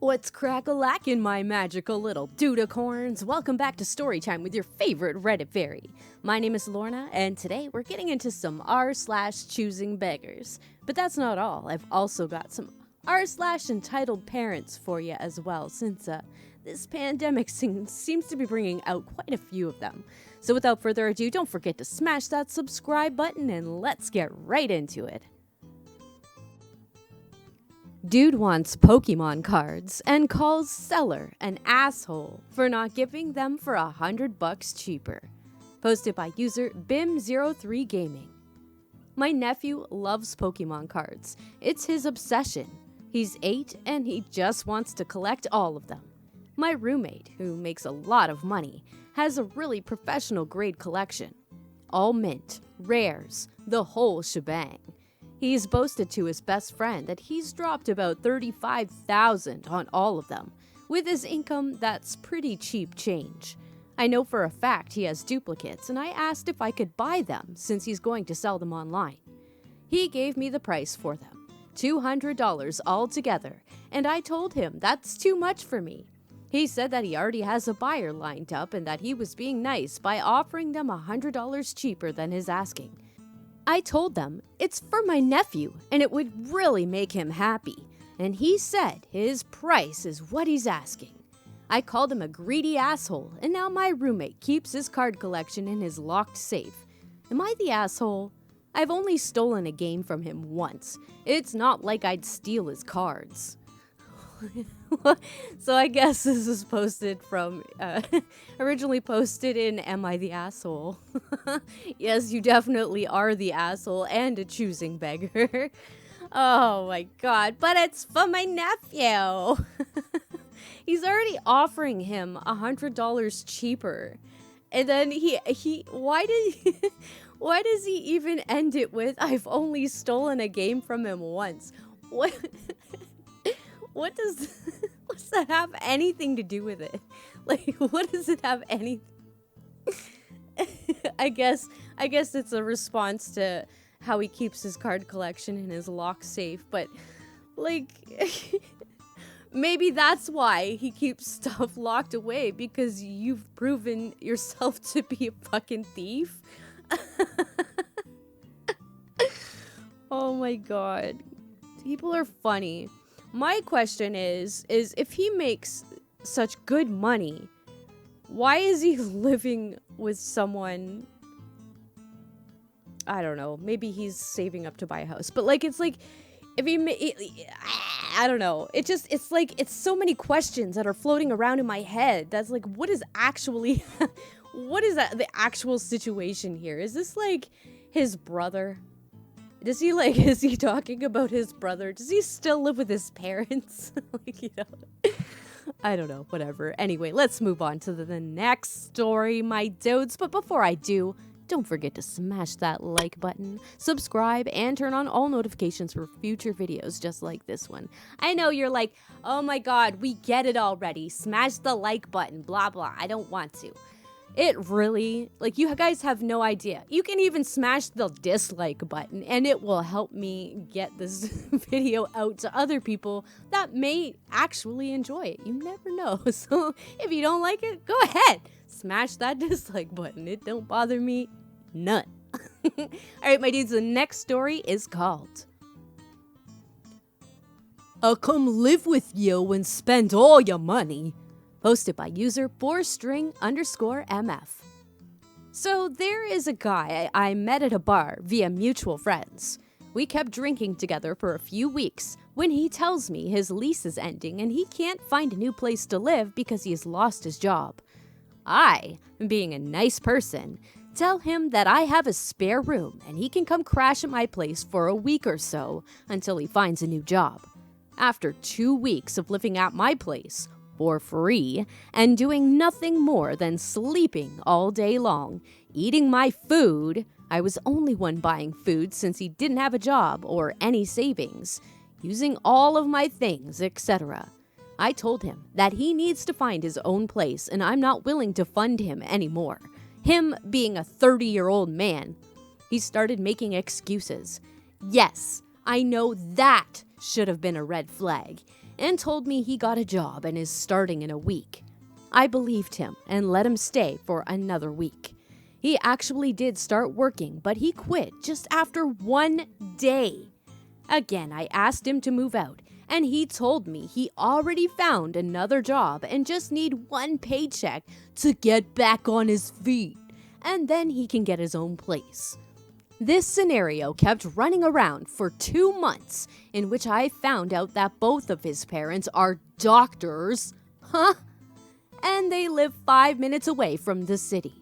What's crack-a-lackin', my magical little dudicorns? Welcome back to Storytime with your favorite Reddit fairy. My name is Lorna, and today we're getting into some r/ChoosingBeggars. But that's not all. I've also got some r/EntitledParents for you as well, since this pandemic seems to be bringing out quite a few of them. So without further ado, don't forget to smash that subscribe button, and let's get right into it. Dude wants Pokemon cards and calls seller an asshole for not giving them for $100 cheaper. Posted by user BIM03Gaming. My nephew loves Pokemon cards. It's his obsession. He's 8 and he just wants to collect all of them. My roommate, who makes a lot of money, has a really professional grade collection. All mint, rares, the whole shebang. He's boasted to his best friend that he's dropped about $35,000 on all of them. With his income, that's pretty cheap change. I know for a fact he has duplicates, and I asked if I could buy them since he's going to sell them online. He gave me the price for them, $200 altogether, and I told him that's too much for me. He said that he already has a buyer lined up and that he was being nice by offering them $100 cheaper than his asking. I told them it's for my nephew and it would really make him happy, and he said his price is what he's asking. I called him a greedy asshole, and now my roommate keeps his card collection in his locked safe. Am I the asshole? I've only stolen a game from him once. It's not like I'd steal his cards. So I guess this is posted from, originally posted in Am I the Asshole? Yes, you definitely are the asshole and a choosing beggar. Oh my god, but it's for my nephew. He's already offering him $100 cheaper. And then why does he even end it with, I've only stolen a game from him once? What does that have anything to do with it? Like, what does it have any? I guess it's a response to how he keeps his card collection in his lock safe, but like, maybe that's why he keeps stuff locked away, because you've proven yourself to be a fucking thief. Oh my god. People are funny. My question is if he makes such good money, why is he living with someone? I don't know. Maybe he's saving up to buy a house. But like, it's like, if I don't know. It's like, it's so many questions that are floating around in my head. That's like, what is actually, the actual situation here? Is this like his brother? Is he talking about his brother? Does he still live with his parents? I don't know, whatever. Anyway, let's move on to the next story, my dudes. But before I do, don't forget to smash that like button, subscribe, and turn on all notifications for future videos just like this one. I know you're like, oh my god, we get it already. Smash the like button, blah, blah. I don't want to. It really, like, you guys have no idea. You can even smash the dislike button and it will help me get this video out to other people that may actually enjoy it. You never know. So if you don't like it, go ahead. Smash that dislike button. It don't bother me none. All right, my dudes, the next story is called I'll come live with you and spend all your money. Posted by user 4string_MF. So there is a guy I met at a bar via mutual friends. We kept drinking together for a few weeks when he tells me his lease is ending and he can't find a new place to live because he has lost his job. I, being a nice person, tell him that I have a spare room and he can come crash at my place for a week or so until he finds a new job. After 2 weeks of living at my place, for free, and doing nothing more than sleeping all day long, eating my food. I was only one buying food since he didn't have a job or any savings, using all of my things, etc. I told him that he needs to find his own place and I'm not willing to fund him anymore. Him being a 30-year-old man. He started making excuses. Yes, I know that should have been a red flag. and told me he got a job and is starting in a week. I believed him and let him stay for another week. He actually did start working, but he quit just after 1 day. Again, I asked him to move out, and he told me he already found another job and just need 1 paycheck to get back on his feet, and then he can get his own place. This scenario kept running around for 2 months, in which I found out that both of his parents are doctors. And they live 5 minutes away from the city.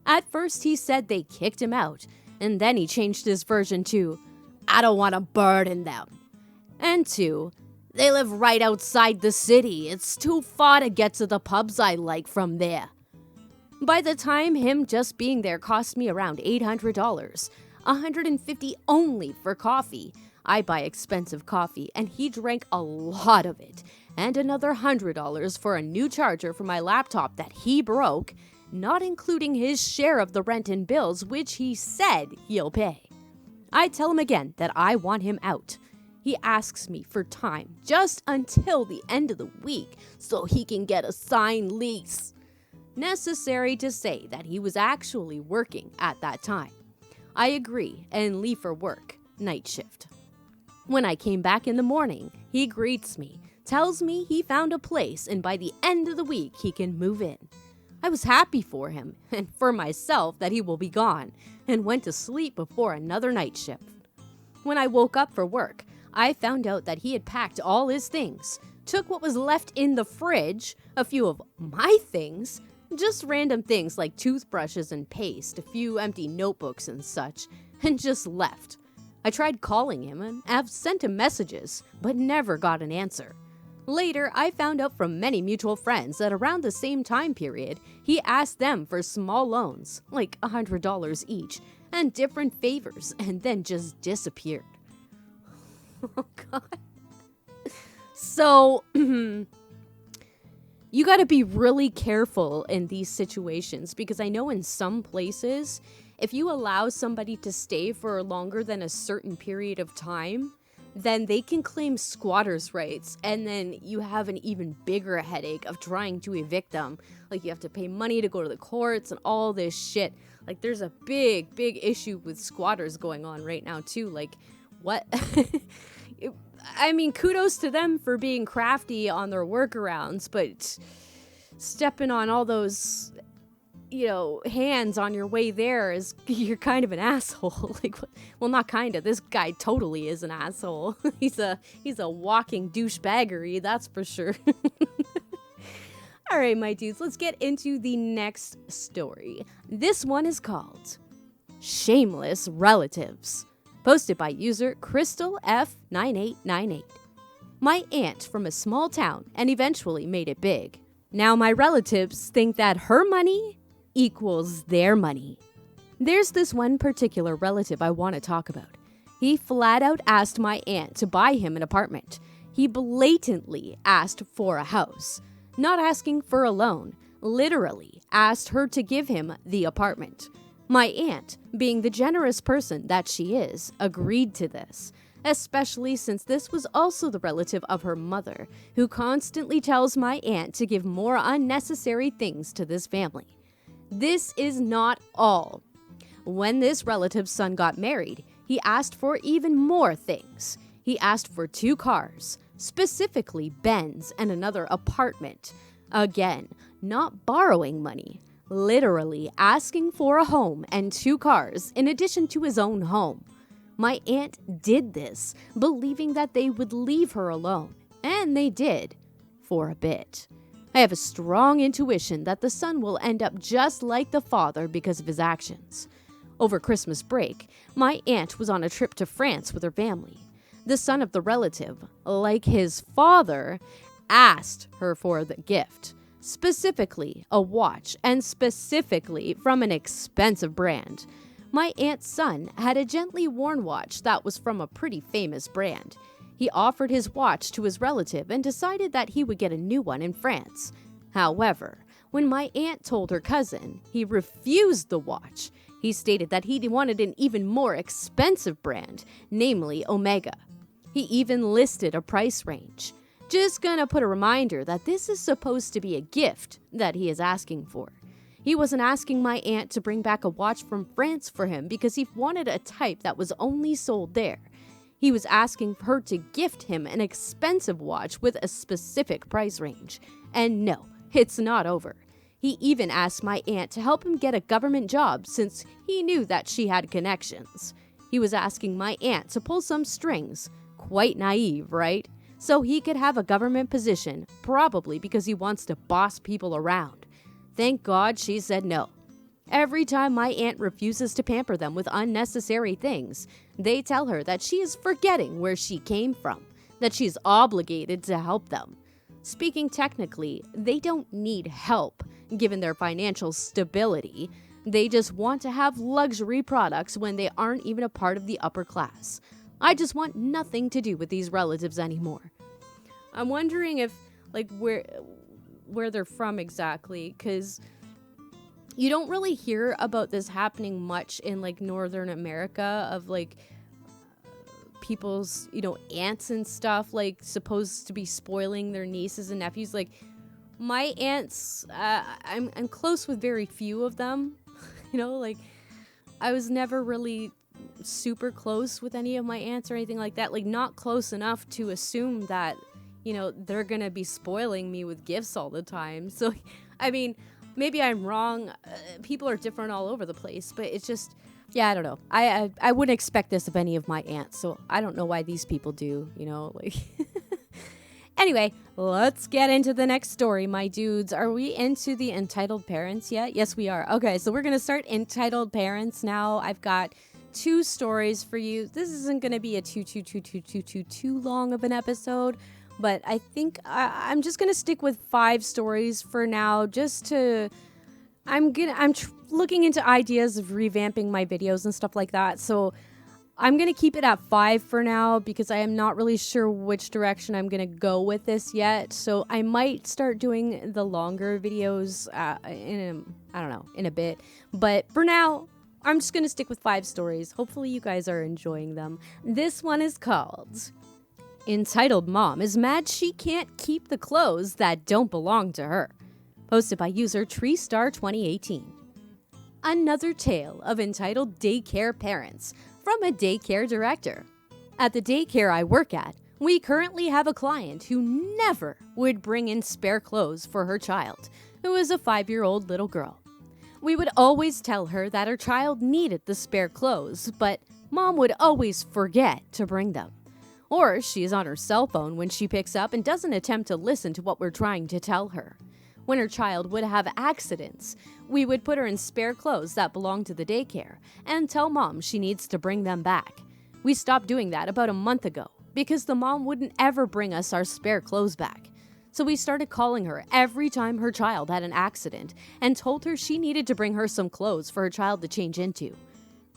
At first he said they kicked him out, and then he changed his version to, I don't want to burden them. And 2, they live right outside the city. It's too far to get to the pubs I like from there. By the time him just being there cost me around $800, $150 only for coffee. I buy expensive coffee, and he drank a lot of it, and another $100 for a new charger for my laptop that he broke, not including his share of the rent and bills, which he said he'll pay. I tell him again that I want him out. He asks me for time just until the end of the week so he can get a signed lease. Necessary to say that he was actually working at that time. I agree and leave for work, night shift. When I came back in the morning, he greets me, tells me he found a place and by the end of the week he can move in. I was happy for him and for myself that he will be gone, and went to sleep before another night shift. When I woke up for work, I found out that he had packed all his things, took what was left in the fridge, a few of my things, just random things like toothbrushes and paste, a few empty notebooks and such, and just left. I tried calling him and have sent him messages, but never got an answer. Later, I found out from many mutual friends that around the same time period, he asked them for small loans, like $100 each, and different favors, and then just disappeared. Oh, God. So, you gotta be really careful in these situations, because I know in some places, if you allow somebody to stay for longer than a certain period of time, then they can claim squatters' rights, and then you have an even bigger headache of trying to evict them. Like, you have to pay money to go to the courts and all this shit. Like, there's a big issue with squatters going on right now, too. Like, what? I mean, kudos to them for being crafty on their workarounds, but stepping on all those, hands on your way there is, you're kind of an asshole. Like, well, not kind of. This guy totally is an asshole. He's a walking douchebaggery, that's for sure. All right, my dudes, let's get into the next story. This one is called Shameless Relatives, posted by user CrystalF9898. My aunt from a small town and eventually made it big. Now my relatives think that her money equals their money. There's this one particular relative I want to talk about. He flat out asked my aunt to buy him an apartment. He blatantly asked for a house, not asking for a loan, literally asked her to give him the apartment. My aunt, being the generous person that she is, agreed to this, especially since this was also the relative of her mother, who constantly tells my aunt to give more unnecessary things to this family. This is not all. When this relative's son got married, he asked for even more things. He asked for 2 cars, specifically Benz, and another apartment. Again, not borrowing money, literally asking for a home and 2 cars in addition to his own home. My aunt did this, believing that they would leave her alone, and they did, for a bit. I have a strong intuition that the son will end up just like the father because of his actions. Over Christmas break, my aunt was on a trip to France with her family. The son of the relative, like his father, asked her for the gift, specifically a watch, and specifically from an expensive brand. My aunt's son had a gently worn watch that was from a pretty famous brand. He offered his watch to his relative and decided that he would get a new one in France. However, when my aunt told her cousin, he refused the watch. He stated that he wanted an even more expensive brand, namely Omega. He even listed a price range. Just gonna put a reminder that this is supposed to be a gift that he is asking for. He wasn't asking my aunt to bring back a watch from France for him because he wanted a type that was only sold there. He was asking her to gift him an expensive watch with a specific price range. And no, it's not over. He even asked my aunt to help him get a government job since he knew that she had connections. He was asking my aunt to pull some strings. Quite naive, right? So he could have a government position, probably because he wants to boss people around. Thank God she said no. Every time my aunt refuses to pamper them with unnecessary things, they tell her that she is forgetting where she came from, that she is obligated to help them. Speaking technically, they don't need help, given their financial stability. They just want to have luxury products when they aren't even a part of the upper class. I just want nothing to do with these relatives anymore. I'm wondering if, where they're from exactly, because you don't really hear about this happening much in, Northern America, of, people's, aunts and stuff, supposed to be spoiling their nieces and nephews. My aunts, I'm close with very few of them, I was never really super close with any of my aunts or anything like that, not close enough to assume that, they're gonna be spoiling me with gifts all the time. So, maybe I'm wrong. People are different all over the place, but it's just, I don't know. I wouldn't expect this of any of my aunts, so I don't know why these people do, Anyway, let's get into the next story, my dudes. Are we into the entitled parents yet? Yes, we are. Okay, so we're gonna start entitled parents now. I've got 2 stories for you. This isn't going to be a too long of an episode, but I think I'm just going to stick with 5 stories for now, just to, I'm looking into ideas of revamping my videos and stuff like that. So I'm going to keep it at 5 for now because I am not really sure which direction I'm going to go with this yet. So I might start doing the longer videos in a bit, but for now, I'm just going to stick with 5 stories. Hopefully you guys are enjoying them. This one is called Entitled Mom is Mad She Can't Keep the Clothes That Don't Belong to Her. Posted by user TreeStar2018. Another tale of entitled daycare parents from a daycare director. At the daycare I work at, we currently have a client who never would bring in spare clothes for her child, who is a 5-year-old little girl. We would always tell her that her child needed the spare clothes, but Mom would always forget to bring them. Or she is on her cell phone when she picks up and doesn't attempt to listen to what we're trying to tell her. When her child would have accidents, we would put her in spare clothes that belong to the daycare and tell Mom she needs to bring them back. We stopped doing that about a month ago because the mom wouldn't ever bring us our spare clothes back. So we started calling her every time her child had an accident and told her she needed to bring her some clothes for her child to change into.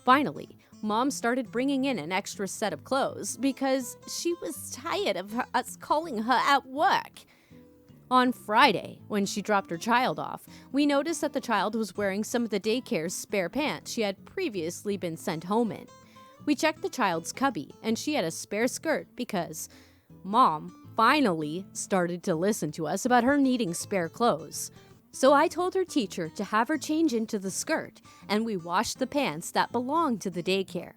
Finally, Mom started bringing in an extra set of clothes because she was tired of us calling her at work. On Friday, when she dropped her child off, we noticed that the child was wearing some of the daycare's spare pants she had previously been sent home in. We checked the child's cubby, and she had a spare skirt because Mom finally started to listen to us about her needing spare clothes. So I told her teacher to have her change into the skirt, and we washed the pants that belonged to the daycare.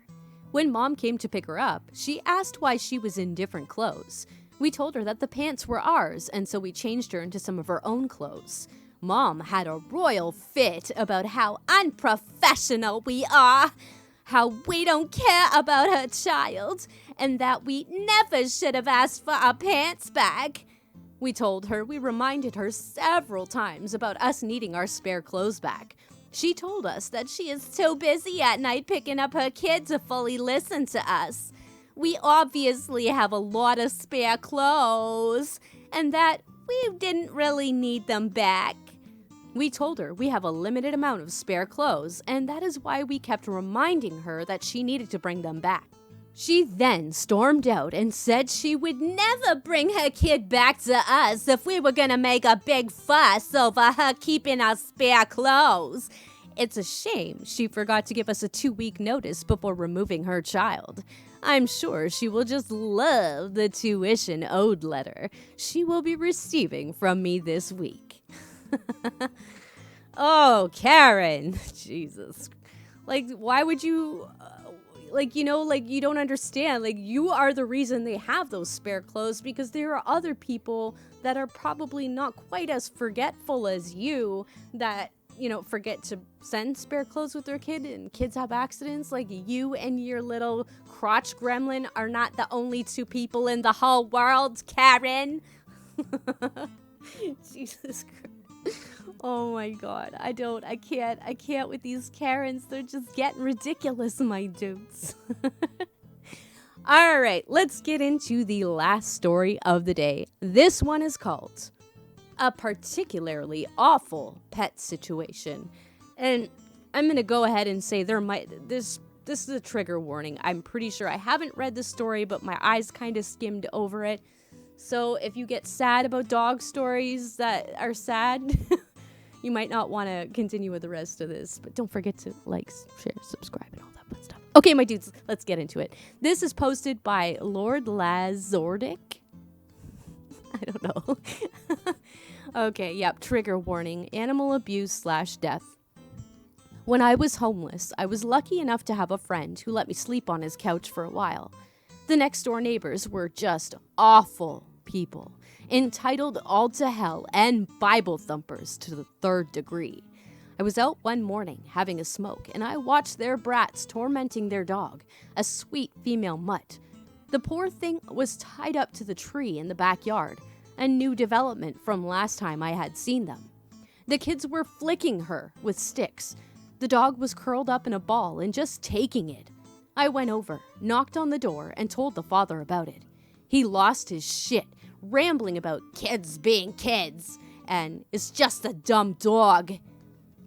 When Mom came to pick her up, she asked why she was in different clothes. We told her that the pants were ours, and so we changed her into some of her own clothes. Mom had a royal fit about how unprofessional we are, how we don't care about her child, and that we never should have asked for our pants back. We told her, we reminded her several times about us needing our spare clothes back. She told us that she is too busy at night picking up her kid to fully listen to us. We obviously have a lot of spare clothes, and that we didn't really need them back. We told her we have a limited amount of spare clothes, and that is why we kept reminding her that she needed to bring them back. She then stormed out and said she would never bring her kid back to us if we were gonna make a big fuss over her keeping our spare clothes. It's a shame she forgot to give us a 2-week notice before removing her child. I'm sure she will just love the tuition owed letter she will be receiving from me this week. Oh, Karen. Jesus. Like, why would you... you don't understand. Like, you are the reason they have those spare clothes, because there are other people that are probably not quite as forgetful as you that, forget to send spare clothes with their kid, and kids have accidents. Like, you and your little crotch gremlin are not the only two people in the whole world, Karen. Jesus Christ. Oh my God. I can't with these Karens. They're just getting ridiculous, my dudes. All right, let's get into the last story of the day. This one is called A Particularly Awful Pet Situation. And I'm going to go ahead and say this is a trigger warning. I'm pretty sure I haven't read the story, but my eyes kind of skimmed over it. So if you get sad about dog stories that are sad, you might not want to continue with the rest of this. But don't forget to like, share, subscribe, and all that fun stuff. Okay, my dudes, let's get into it. This is posted by Lord Lazordic. I don't know. Okay, yep, trigger warning. Animal abuse / death. When I was homeless, I was lucky enough to have a friend who let me sleep on his couch for a while. The next door neighbors were just awful people, entitled all to hell and Bible thumpers to the 3rd degree. I was out one morning having a smoke, and I watched their brats tormenting their dog, a sweet female mutt. The poor thing was tied up to the tree in the backyard, a new development from last time I had seen them. The kids were flicking her with sticks. The dog was curled up in a ball and just taking it. I went over, knocked on the door, and told the father about it. He lost his shit, rambling about kids being kids, and it's just a dumb dog.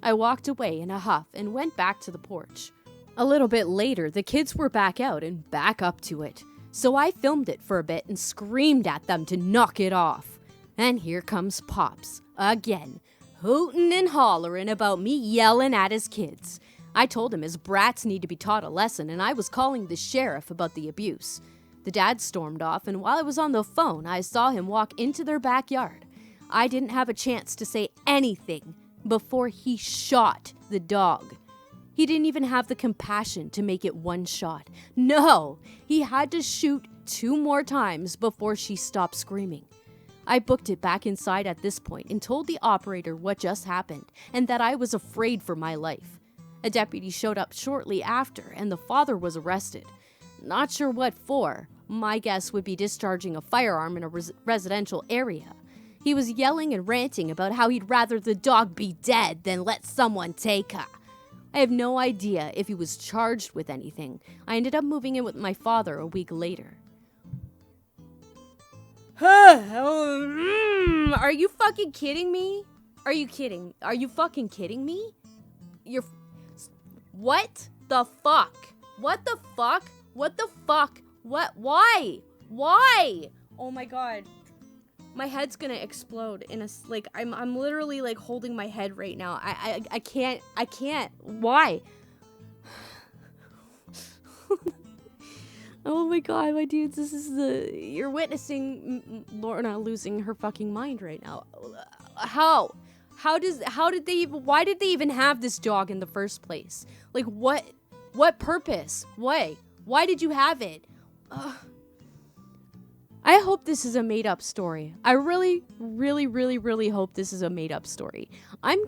I walked away in a huff and went back to the porch. A little bit later, the kids were back out and back up to it. So I filmed it for a bit and screamed at them to knock it off. And here comes Pops, again, hooting and hollering about me yelling at his kids. I told him his brats need to be taught a lesson, and I was calling the sheriff about the abuse. The dad stormed off, and while I was on the phone, I saw him walk into their backyard. I didn't have a chance to say anything before he shot the dog. He didn't even have the compassion to make it one shot. No, he had to shoot 2 more times before she stopped screaming. I booked it back inside at this point and told the operator what just happened and that I was afraid for my life. A deputy showed up shortly after, and the father was arrested. Not sure what for. My guess would be discharging a firearm in a residential area. He was yelling and ranting about how he'd rather the dog be dead than let someone take her. I have no idea if he was charged with anything. I ended up moving in with my father a week later. Are you fucking kidding me? Are you kidding? Are you fucking kidding me? What the fuck? What the fuck? What the fuck? What? Why? Why? Oh my God. My head's gonna explode in a, I'm literally like holding my head right now. I can't. Why? Oh my God, my dudes, you're witnessing Lorna losing her fucking mind right now. Why did they even have this dog in the first place? Like, what purpose? Why did you have it? I hope this is a made-up story. I really, really, really, really hope this is a made-up story. I'm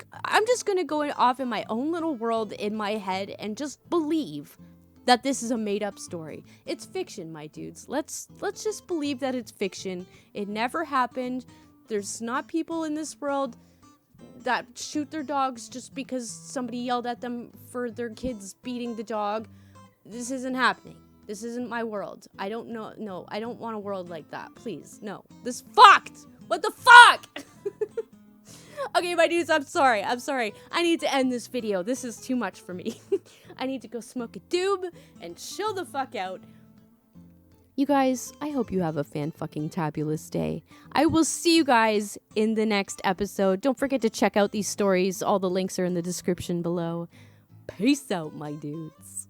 just gonna go off in my own little world in my head and just believe that this is a made-up story. It's fiction, my dudes. Let's just believe that it's fiction. It never happened. There's not people in this world that shoot their dogs just because somebody yelled at them for their kids beating the dog. This isn't happening. This isn't my world. I don't know. No, I don't want a world like that. Please, no. This fucked. What the fuck? Okay, my dudes, I'm sorry. I need to end this video. This is too much for me. I need to go smoke a doob and chill the fuck out. You guys, I hope you have a fan-fucking-tabulous day. I will see you guys in the next episode. Don't forget to check out these stories. All the links are in the description below. Peace out, my dudes.